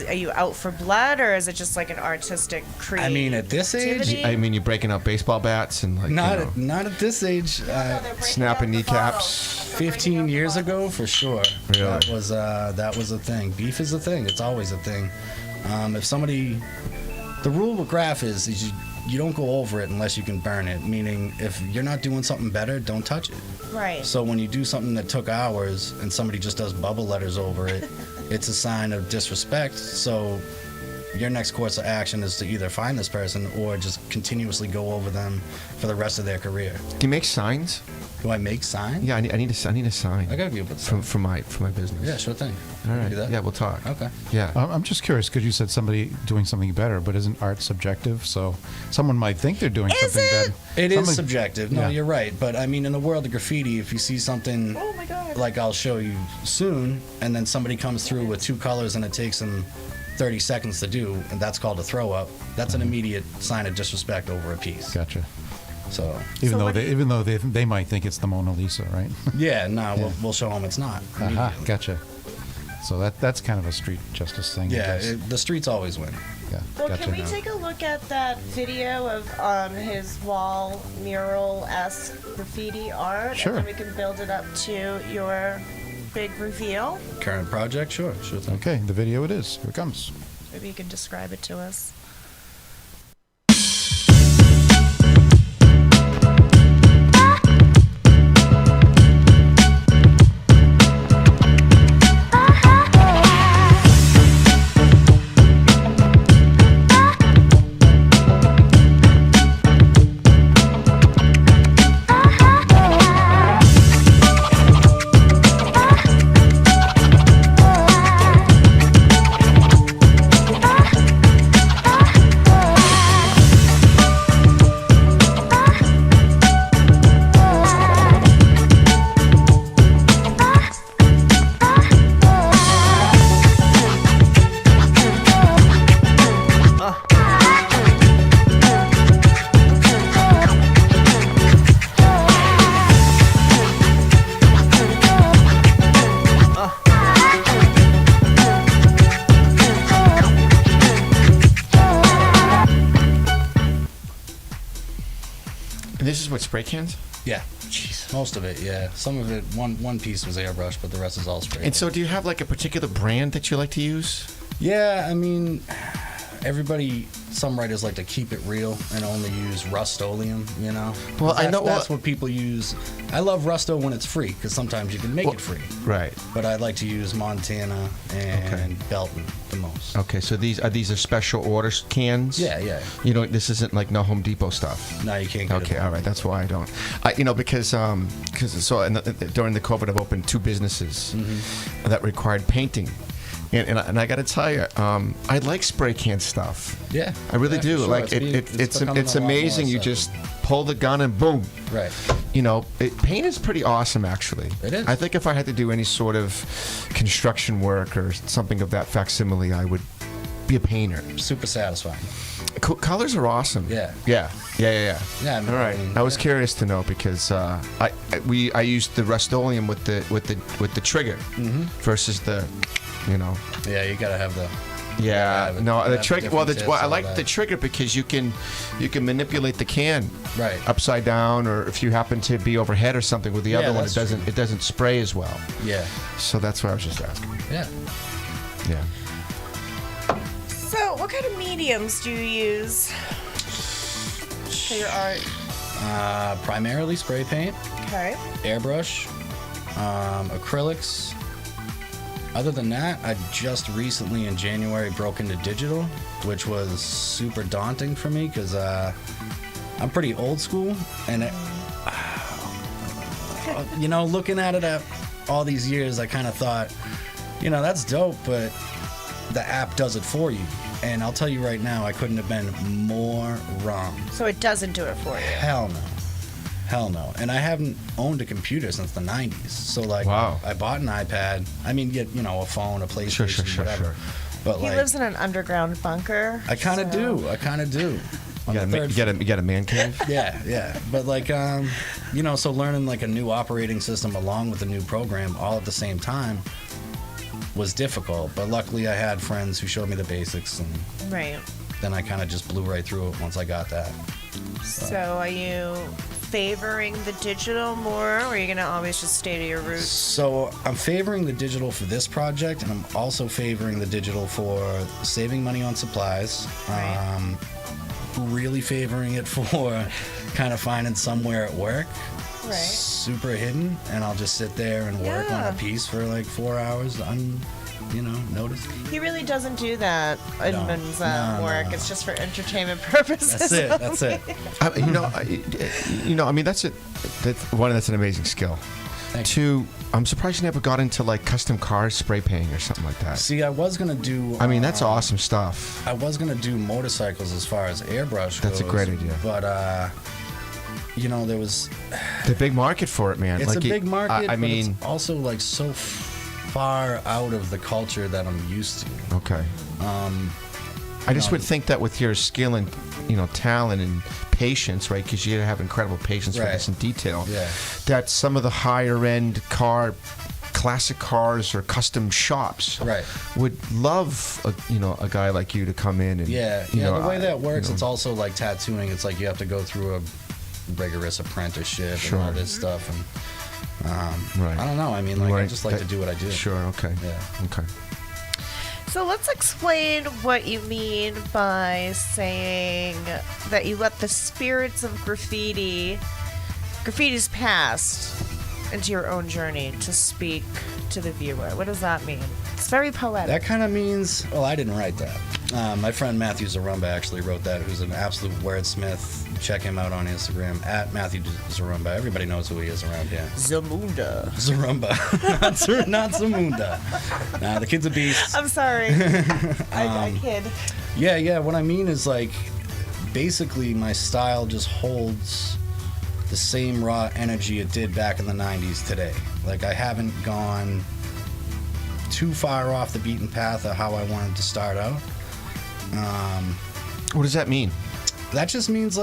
Are you out for blood, or is it just like an artistic creativity? I mean, at this age, I mean, you're breaking up baseball bats and like not at this age. snapping kneecaps. 15 years ago, for sure. Really? That was a thing. Beef is a thing. It's always a thing. If somebody, the rule with graph is you don't go over it unless you can burn it. Meaning, if you're not doing something better, don't touch it. Right. So when you do something that took hours and somebody just does bubble letters over it, it's a sign of disrespect. So your next course of action is to either find this person or just continuously go over them for the rest of their career. Do you make signs? Do I make signs? Yeah, I need a sign. I gotta be able to. for my business. Yeah, sure thing. All right. Do that. Yeah, we'll talk. Okay. Yeah. I'm just curious because you said somebody doing something better, but isn't art subjective? So someone might think they're doing something better. It is subjective. No, Yeah. you're right. But I mean, in the world of graffiti, if you see something like I'll show you soon, and then somebody comes through with two colors and it takes them 30 seconds to do, and that's called a throw up, that's an immediate sign of disrespect over a piece. Gotcha. So Even though they might think it's the Mona Lisa, right? yeah, no, Yeah. we'll show them it's not. Aha, immediately. gotcha. So that's kind of a street justice thing. I Yeah, guess. the streets always win. Yeah. Well, gotcha. can we take a look at that video of his wall mural-esque graffiti art? Sure. And then we can build it up to your big reveal. Current project, sure thing. Okay, the video it is. Here it comes. Maybe you can describe it to us. And this is what, spray cans? Yeah. Jeez. Most of it, yeah. Some of it, one piece was airbrush, but the rest is all spray. And so do you have like a particular brand that you like to use? Yeah, I mean, some writers like to keep it real and only use Rust-Oleum, you know? Well, I know that's what people use. I love Rusto when it's free, because sometimes you can make it free. Right. But I like to use Montana and Belton the most. Okay, so these are special orders cans? Yeah. You know, this isn't like no Home Depot stuff. No, you can't get it. Okay, all right. That's why I don't. Because during the COVID, I've opened 2 businesses that required painting. And I got to tell you, I like spray can stuff. Yeah, I really do. Sure. Like it's amazing. You just pull the gun and boom. Right. You know, paint is pretty awesome, actually. It is. I think if I had to do any sort of construction work or something of that facsimile, I would be a painter. Super satisfying. Colors are awesome. Yeah. Yeah. Yeah, all right. I was curious to know because I used the Rust-Oleum with the trigger versus the. You know. Yeah, you gotta have the. Yeah, the trigger. Well, I like that. the trigger because you can manipulate the can right upside down, or if you happen to be overhead or something with the other one, it doesn't spray as well. Yeah. So that's why I was just asking. Yeah. Yeah. So, what kind of mediums do you use for your art? Primarily spray paint. Okay. Airbrush, acrylics. Other than that, I just recently in January broke into digital, which was super daunting for me because I'm pretty old school, and looking at it all these years, I kind of thought, that's dope, but the app does it for you. And I'll tell you right now, I couldn't have been more wrong. So it doesn't do it for you? Hell no. And I haven't owned a computer since the 90s. So, wow. I bought an iPad. I mean, a phone, a PlayStation, whatever. But he lives in an underground bunker. I kind of do. You got a man cave? Yeah. But, so learning, a new operating system along with a new program all at the same time was difficult. But luckily, I had friends who showed me the basics. And right. Then I kind of just blew right through it once I got that. So are you favoring the digital more, or are you going to always just stay to your roots? So I'm favoring the digital for this project, and I'm also favoring the digital for saving money on supplies. Right. Really favoring it for kind of finding somewhere at work. Right. Super hidden, and I'll just sit there and work on a piece for 4 hours noticed. He really doesn't do that in men's work. No. It's just for entertainment purposes. That's it. I mean, that's an amazing skill. Two, I'm surprised you never got into custom cars spray painting or something like that. See, I was gonna do. I mean, that's awesome stuff. I was gonna do motorcycles as far as airbrush goes. That's a great idea. But there was the big market for it, man. It's a big market. I mean, it's also so far out of the culture that I'm used to. Okay. I just would think that with your skill and talent and patience, right? Because you have incredible patience for this in detail. Yeah. That some of the higher end classic cars or custom shops, right, would love a guy like you to come in and the way that works, it's also like tattooing. It's like you have to go through a rigorous apprenticeship and all this stuff and. Right. I don't know. I mean, I just like to do what I do. Sure. Okay. Yeah. Okay. So let's explain what you mean by saying that you let the spirits of graffiti's past into your own journey to speak to the viewer. What does that mean? It's very poetic. That kind of means, well, I didn't write that. My friend Matthew Zarumba actually wrote that, who's an absolute wordsmith. Check him out on Instagram, at Matthew Zarumba. Everybody knows who he is around here. Zamunda. Zarumba. Not Zamunda. Nah, the kid's a beast. I'm sorry. I kid. Yeah. What I mean is, basically my style just holds the same raw energy it did back in the 90s today. I haven't gone too far off the beaten path of how I wanted to start out. What does that mean? That just means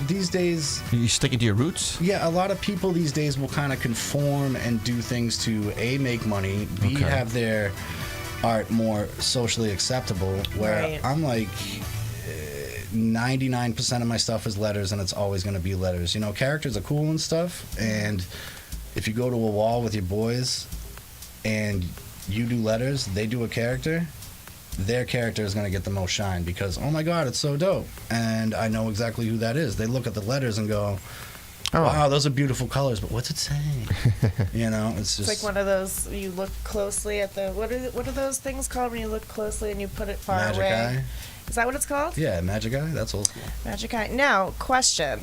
these days... Are you sticking to your roots? Yeah, a lot of people these days will kind of conform and do things to A, make money, B, have their art more socially acceptable, where I'm 99% of my stuff is letters, and it's always going to be letters. You know, characters are cool and stuff, and if you go to a wall with your boys and you do letters, they do a character, their character is going to get the most shine because, oh my God, it's so dope. And I know exactly who that is. They look at the letters and go, wow, those are beautiful colors, but what's it saying? You know, it's just... It's like one of those, you look closely at the, what are those things called when you look closely and you put it far Magic away? Eye? Is that what it's called? Yeah, Magic Eye. That's old school. Magic Eye. Now, question.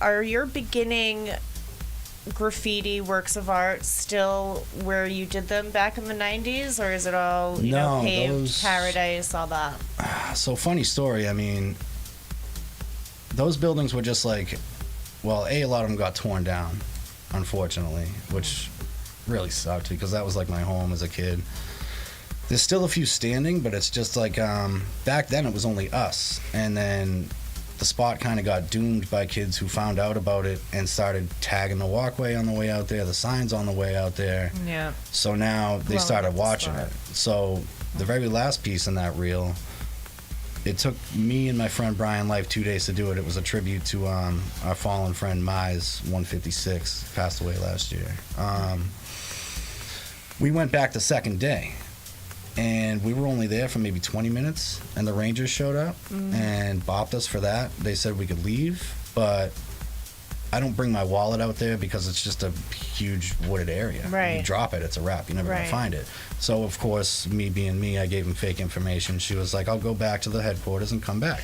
Are your beginning graffiti works of art still where you did them back in the 90s, or is it all, you know, paved paradise, all that? So, funny story. I mean, those buildings were just like, well, a lot of them got torn down, unfortunately, which really sucked because that was like my home as a kid. There's still a few standing, but it's just like, back then it was only us. And then the spot kind of got doomed by kids who found out about it and started tagging the walkway on the way out there, the signs on the way out there. Yeah. So now they started watching it. So the very last piece in that reel, it took me and my friend Brian Life 2 days to do it. It was a tribute to our fallen friend Mize 156, passed away last year. We went back the second day, and we were only there for maybe 20 minutes, and the Rangers showed up and bopped us for that. They said we could leave, but I don't bring my wallet out there because it's just a huge wooded area. Right. You drop it, it's a wrap. You're never going to find it. So, of course, me being me, I gave him fake information. She was like, I'll go back to the headquarters and come back.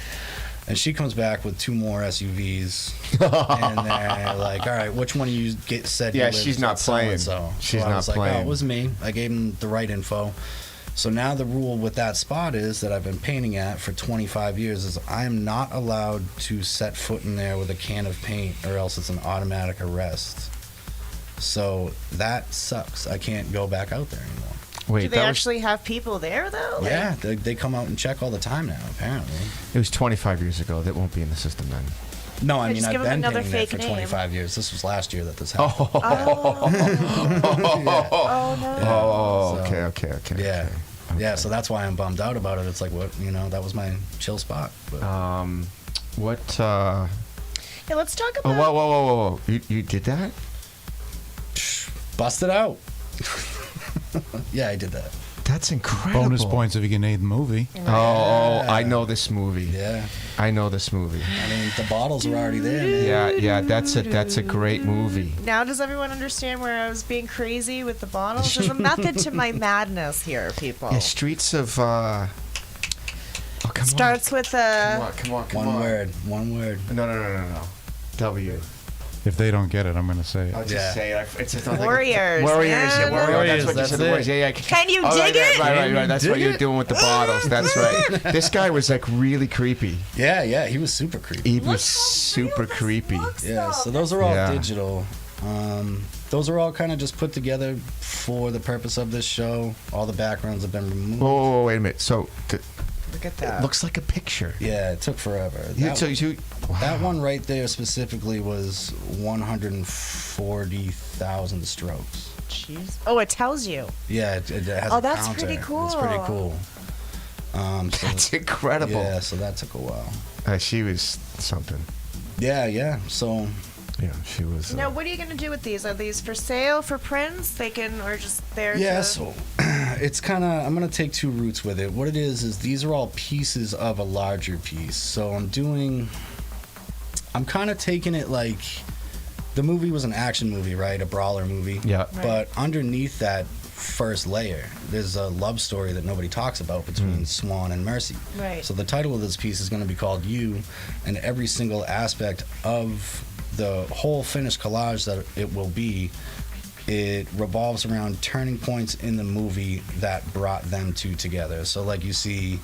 And she comes back with 2 more SUVs. And they're like, all right, which one of you said you lived she's not at playing. so-and-so? She's So I not was like, playing. oh, it was me. I gave him the right info. So now the rule with that spot is that I've been painting at for 25 years is I am not allowed to set foot in there with a can of paint or else it's an automatic arrest. So that sucks. I can't go back out there anymore. Wait, Do they actually have people there, though? Like, Yeah, they come out and check all the time now, apparently. It was 25 years ago. That won't be in the system then. No, I Yeah, mean, just I've give 'em been another painting there fake for name. 25 years. This was last year that this happened. Oh, So, okay. Yeah. Yeah, so that's why I'm bummed out about it. It's like, what, that was my chill spot. But. Yeah, let's talk about... Whoa. You did that? Bust it out. Yeah, I did that. That's incredible. Bonus points if you can name the movie. Oh, I know this movie. Yeah. I know this movie. I mean, the bottles were already there, man. Yeah, that's a great movie. Now does everyone understand where I was being crazy with the bottles? There's a method to my madness here, people. Yeah, Streets of come Starts with a... Come on. One word. No. W. If they don't get it, I'm going to say it. I'll just say it. It's just Warriors. Warriors. Man. Yeah, Warriors. That's what you That's said. The it. Warriors. Yeah. Can you Oh, dig it? Right. That's dig what you're it? doing with the bottles. That's right. This guy was like really creepy. Yeah, he was super creepy. He was super creepy. Yeah, so those are all Yeah. digital. Those are all kind of just put together for the purpose of this show. All the backgrounds have been removed. Whoa, wait a minute. So Look at it that. looks like a picture. Yeah, it took forever. That one right there specifically was 140,000 strokes. Jeez. Oh, it tells you. Yeah, it has Oh, a that's counter. pretty cool. It's pretty cool. So That's incredible. Yeah, so that took a while. She was something. Yeah. So Yeah, she was. Now, what are you going to do with these? Are these for sale, for prints? They can, or just there yeah, to... so it's kind of, I'm going to take 2 routes with it. What it is these are all pieces of a larger piece. So I'm kind of taking it like the movie was an action movie, right? A brawler movie. Yeah. But underneath that first layer, there's a love story that nobody talks about between Swan and Mercy. Right. So the title of this piece is going to be called You, and every single aspect of the whole finished collage that it will be, it revolves around turning points in the movie that brought them two together. So like you see,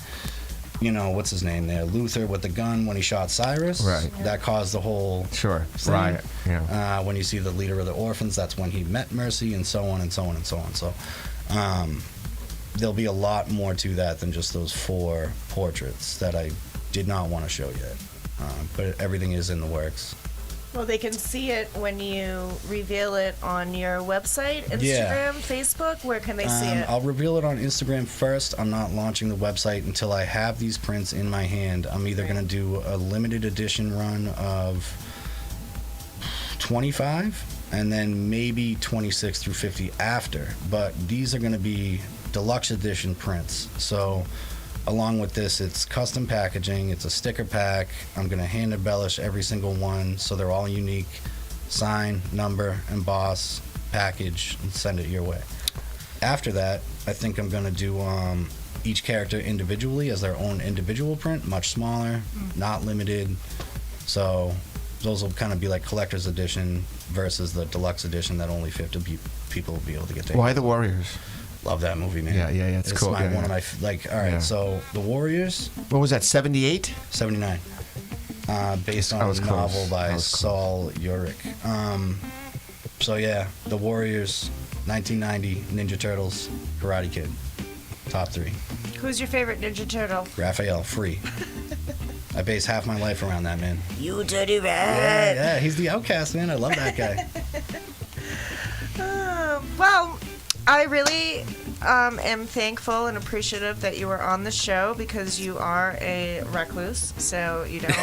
what's his name there? Luther with the gun when he shot Cyrus. Right. That caused the whole thing. riot. Yeah. When you see the leader of the orphans, that's when he met Mercy, and so on and so on and so on. So there'll be a lot more to that than just those 4 portraits that I did not want to show yet. But everything is in the works. Well, they can see it when you reveal it on your website, Instagram, Facebook. Where can they see it? I'll reveal it on Instagram first. I'm not launching the website until I have these prints in my hand. I'm either going to do a limited edition run of 25 and then maybe 26 through 50 after. But these are going to be deluxe edition prints. So along with this, it's custom packaging, it's a sticker pack. I'm going to hand embellish every single one so they're all unique. Sign, number, emboss, package, and send it your way. After that, I think I'm going to do each character individually as their own individual print, much smaller, not limited. So those will kind of be like collector's edition versus the deluxe edition that only 50 people will be able to get. Why the Warriors? Love that movie, man. Yeah, it's cool. One of my all right. So the Warriors. What was that? 78? 79. Based on a novel by Saul Urich. So yeah, the Warriors, 1990, Ninja Turtles, Karate Kid, top 3. Who's your favorite Ninja Turtle? Raphael, free. I base half my life around that man. You dirty rat. Yeah, he's the outcast, man. I love that guy. Well, I really am thankful and appreciative that you were on the show because you are a recluse, so you don't.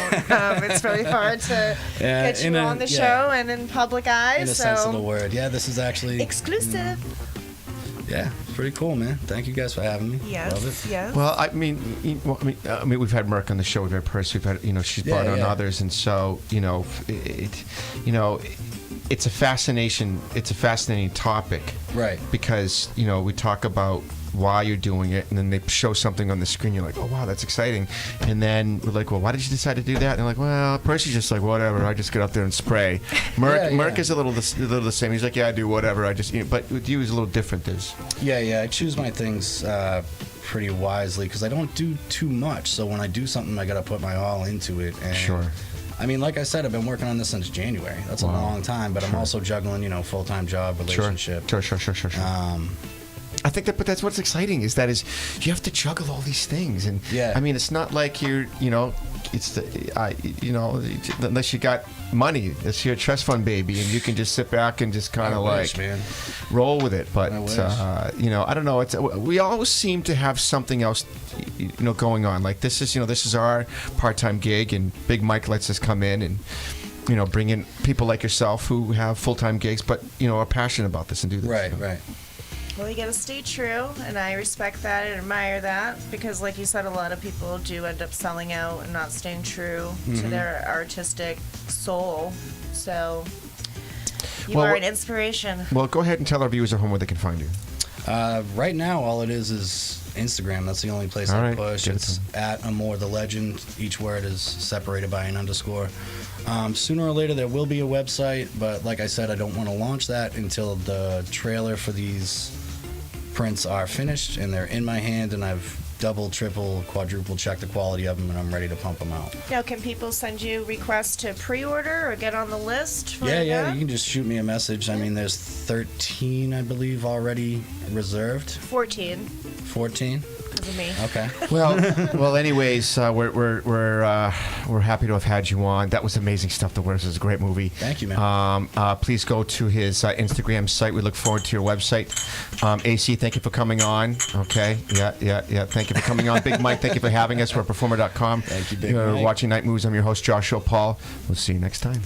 It's really hard to get you on the show and in public eyes. In a sense of the word, yeah. This is actually exclusive. Yeah, pretty cool, man. Thank you guys for having me. Yes, love it. Yes. Well, I mean, we've had Merck on the show. We've had Percy. We've had, she's brought on others, and so, it's a fascination. It's a fascinating topic, right? Because we talk about why you're doing it, and then they show something on the screen. You're like, oh wow, that's exciting. And then we're like, well, why did you decide to do that? And they're like, well, Percy's just like, whatever. I just get up there and spray. Merck is a little the same. He's like, yeah, I do whatever. I just, but with you, it's a little different. Yeah. I choose my things pretty wisely because I don't do too much. So when I do something, I got to put my all into it. And sure. I mean, like I said, I've been working on this since January. That's a long time, but I'm also juggling, full-time job, relationship. Sure. I think that's what's exciting is you have to juggle all these things, and I mean, it's not like you're, it's unless you got money, it's your trust fund baby, and you can just sit back and just kind of roll with it. But I don't know. We always seem to have something else, going on. Like this is our part-time gig, and Big Mike lets us come in and bring in people like yourself who have full-time gigs, but are passionate about this and do this. Right. Well, you got to stay true, and I respect that and admire that because, like you said, a lot of people do end up selling out and not staying true to their artistic soul. So you are an inspiration. Well, go ahead and tell our viewers at home where they can find you. Right now, all it is Instagram. That's the only place I push. It's at Amor the Legend. Each word is separated by an underscore. Sooner or later, there will be a website, but like I said, I don't want to launch that until the trailer for these prints are finished and they're in my hand, and I've double, triple, quadruple checked the quality of them, and I'm ready to pump them out. Now, can people send you requests to pre-order or get on the list? Yeah, you can just shoot me a message. I mean, there's 13, I believe, already reserved. 14. 14? Because of me. Okay. Well. Anyways, we're happy to have had you on. That was amazing stuff. The Warriors is a great movie. Thank you, man. Please go to his Instagram site. We look forward to your website. AC, thank you for coming on. Okay. Yeah. Thank you for coming on. Big Mike, thank you for having us. We're at performer.com. Thank you, Big You're Mike. watching Night Moves. I'm your host, Joshua Paul. We'll see you next time.